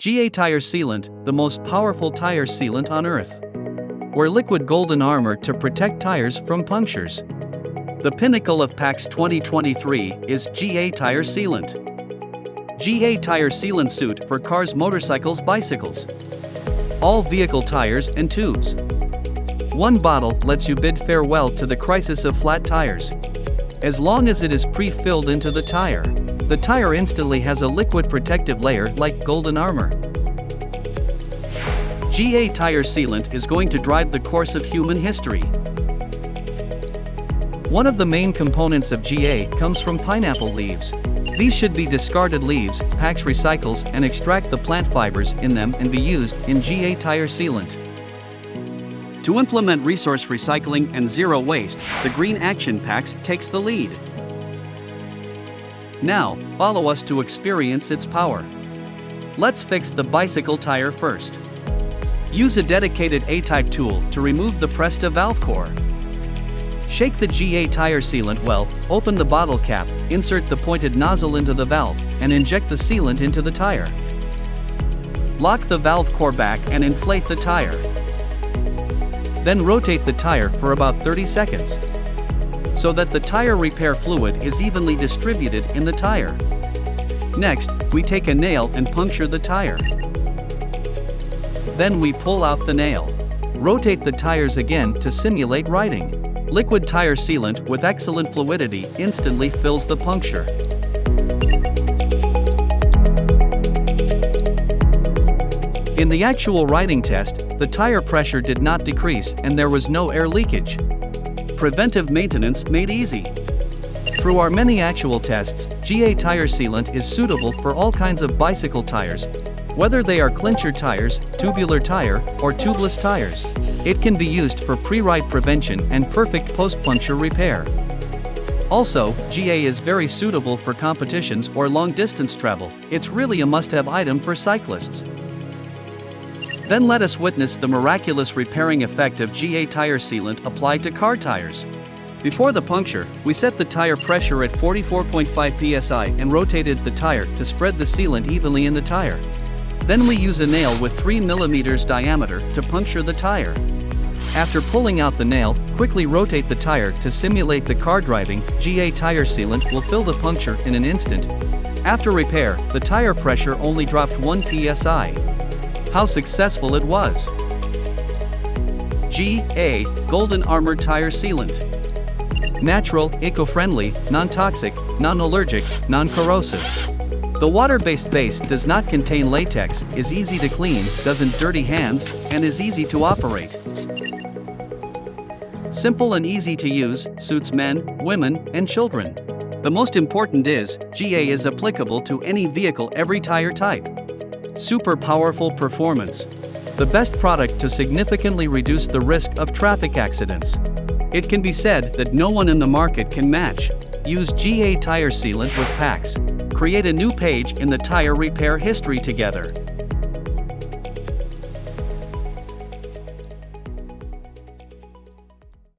GA Tire Sealant, the most powerful tire sealant on Earth. Wear liquid golden armor to protect tires from punctures. The pinnacle of PAX 2023 is GA Tire Sealant. GA Tire Sealant Suit for cars, motorcycles, bicycles. All vehicle tires and tubes. One bottle lets you bid farewell to the crisis of flat tires. As long as it is pre-filled into the tire instantly has a liquid protective layer like golden armor. GA Tire Sealant is going to drive the course of human history. One of the main components of GA comes from pineapple leaves. These should be discarded leaves. PAX recycles and extract the plant fibers in them and be used in GA Tire Sealant. To implement resource recycling and zero waste, the Green Action PAX takes the lead. Now, follow us to experience its power. Let's fix the bicycle tire first. Use a dedicated A-type tool to remove the pressed valve core. Shake the GA tire sealant well, open the bottle cap, insert the pointed nozzle into the valve, and inject the sealant into the tire. Lock the valve core back and inflate the tire. Then rotate the tire for about 30 seconds, so that the tire repair fluid is evenly distributed in the tire. Next, we take a nail and puncture the tire. Then we pull out the nail. Rotate the tires again to simulate riding. Liquid tire sealant with excellent fluidity instantly fills the puncture. In the actual riding test, the tire pressure did not decrease and there was no air leakage. Preventive maintenance made easy. Through our many actual tests, GA Tire Sealant is suitable for all kinds of bicycle tires, whether they are clincher tires, tubular tire, or tubeless tires. It can be used for pre-ride prevention and perfect post-puncture repair. Also, GA is very suitable for competitions or long-distance travel. It's really a must-have item for cyclists. Then let us witness the miraculous repairing effect of GA Tire Sealant applied to car tires. Before the puncture, we set the tire pressure at 44.5 psi and rotated the tire to spread the sealant evenly in the tire. Then we use a nail with 3 mm diameter to puncture the tire. After pulling out the nail, quickly rotate the tire to simulate the car driving. GA Tire Sealant will fill the puncture in an instant. After repair, the tire pressure only dropped 1 psi. How successful it was! GA Golden Armor Tire Sealant. Natural, eco-friendly, non-toxic, non-allergic, non-corrosive. The water-based base does not contain latex, is easy to clean, doesn't dirty hands, and is easy to operate. Simple and easy to use, suits men, women, and children. The most important is, GA is applicable to any vehicle, every tire type. Super powerful performance. The best product to significantly reduce the risk of traffic accidents. It can be said that no one in the market can match. Use GA Tire Sealant with PAX. Create a new page in the tire repair history together.